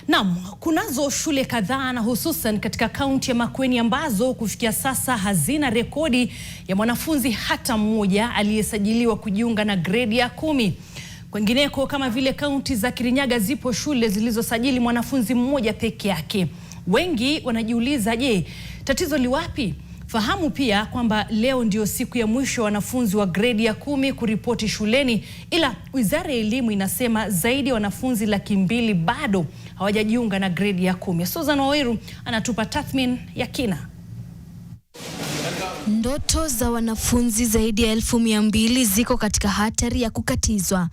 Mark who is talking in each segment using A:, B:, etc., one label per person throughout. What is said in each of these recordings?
A: Naam, kunazo shule kadhaa na hususan katika kaunti ya Makueni ambazo kufikia sasa hazina rekodi ya mwanafunzi hata mmoja aliyesajiliwa kujiunga na gredi ya 10. Kwingineko kama vile kaunti za Kirinyaga zipo shule zilizosajili mwanafunzi mmoja peke yake. Wengi wanajiuliza, je, tatizo li wapi? Fahamu pia kwamba leo ndio siku ya mwisho wanafunzi wa gredi ya 10 kuripoti shuleni, ila Wizara ya Elimu inasema zaidi ya wanafunzi 200,000 bado hawajajiunga na gredi ya 10. Susan Waweru anatupa tathmini ya kina.
B: Ndoto za wanafunzi zaidi ya 200,000 ziko katika hatari ya kukatizwa.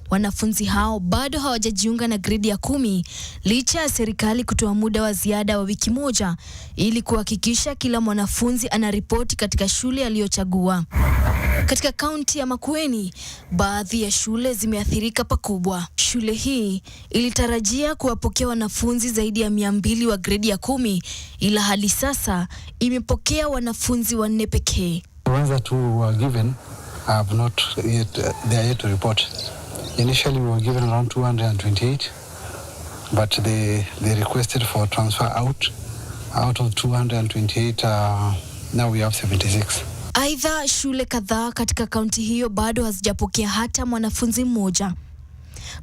B: Wanafunzi hao bado hawajajiunga na gredi ya 10 licha ya serikali kutoa muda wa ziada wa wiki moja ili kuhakikisha kila mwanafunzi anaripoti katika shule aliyochagua. Katika kaunti ya Makueni, baadhi ya shule zimeathirika pakubwa. Shule hii ilitarajia kuwapokea wanafunzi zaidi ya 200 wa gredi ya 10 ila hadi sasa imepokea wanafunzi 4 pekee.
C: The ones that were given have not yet, they are yet to report. Initially we were given around 228, but they requested for transfer out of 228, now we have 76.
B: Aidha, shule kadhaa katika kaunti hiyo bado hazijapokea hata mwanafunzi mmoja.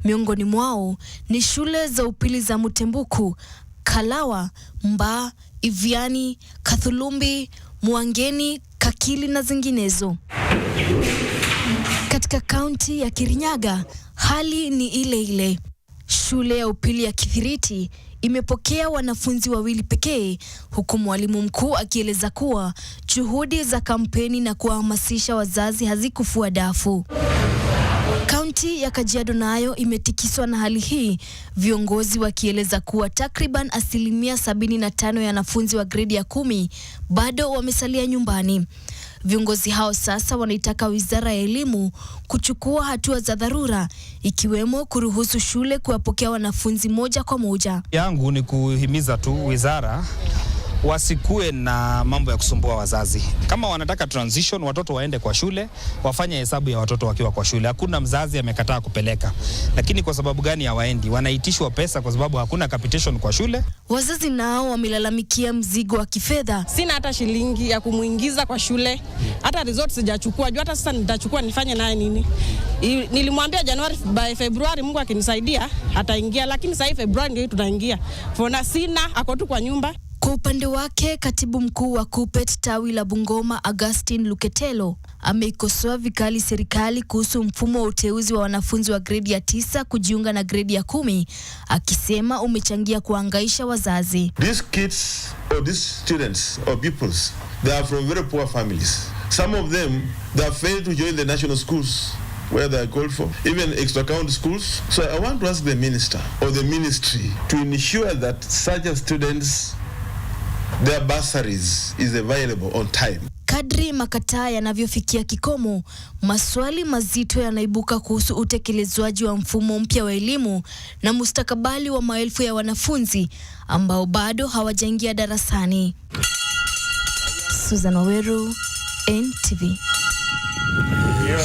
B: Miongoni mwao ni shule za upili za Mutembuku, Kalawa, Mbaa, Iviani, Kathulumbi, Mwangeni, Kakili na zinginezo. Katika kaunti ya Kirinyaga, hali ni ile ile. Shule ya upili ya Kithiriti imepokea wanafunzi 2 pekee, huku mwalimu mkuu akieleza kuwa juhudi za kampeni na kuhamasisha wazazi hazikufua dafu. Kaunti ya Kajiado nayo imetikiswa na hali hii, viongozi wakieleza kuwa takriban 75% ya wanafunzi wa gredi ya 10 bado wamesalia nyumbani. Viongozi hao sasa wanaitaka Wizara ya Elimu kuchukua hatua za dharura, ikiwemo kuruhusu shule kuwapokea wanafunzi moja kwa moja.
D: Yangu ni kuhimiza tu wizara wasikue na mambo ya kusumbua wazazi. Kama wanataka transition, watoto waende kwa shule, wafanye hesabu ya watoto wakiwa kwa shule. Hakuna mzazi amekataa kupeleka. Lakini kwa sababu gani hawaendi? Wanaitishwa pesa kwa sababu hakuna capitation kwa shule.
B: Wazazi nao wamelalamikia mzigo wa kifedha.
E: Sina hata shilingi ya kumuingiza kwa shule. Hata results sijachukua. Jua hata sasa nitachukua nifanye naye nini? Nilimwambia Januari by February Mungu akinisaidia ataingia, lakini sasa Februari ndio tunaingia. Fona sina, ako tu kwa nyumba.
B: Kwa upande wake, katibu mkuu wa KUPPET tawi la Bungoma Augustine Luketelo ameikosoa vikali serikali kuhusu mfumo wa uteuzi wa wanafunzi wa gredi ya 9 kujiunga na gredi ya 10, akisema umechangia kuhangaisha wazazi.
F: These kids or these students or pupils, they are from very poor families. Some of them, they have failed to join the national schools where they are called for, even extra-county schools. So I want to ask the minister or the ministry to ensure that such students, their bursaries is available on time.
B: Kadri makataa yanavyofikia kikomo, maswali mazito yanaibuka kuhusu utekelezwaji wa mfumo mpya wa elimu na mustakabali wa maelfu ya wanafunzi ambao bado hawajaingia darasani. Susan Waweru, NTV.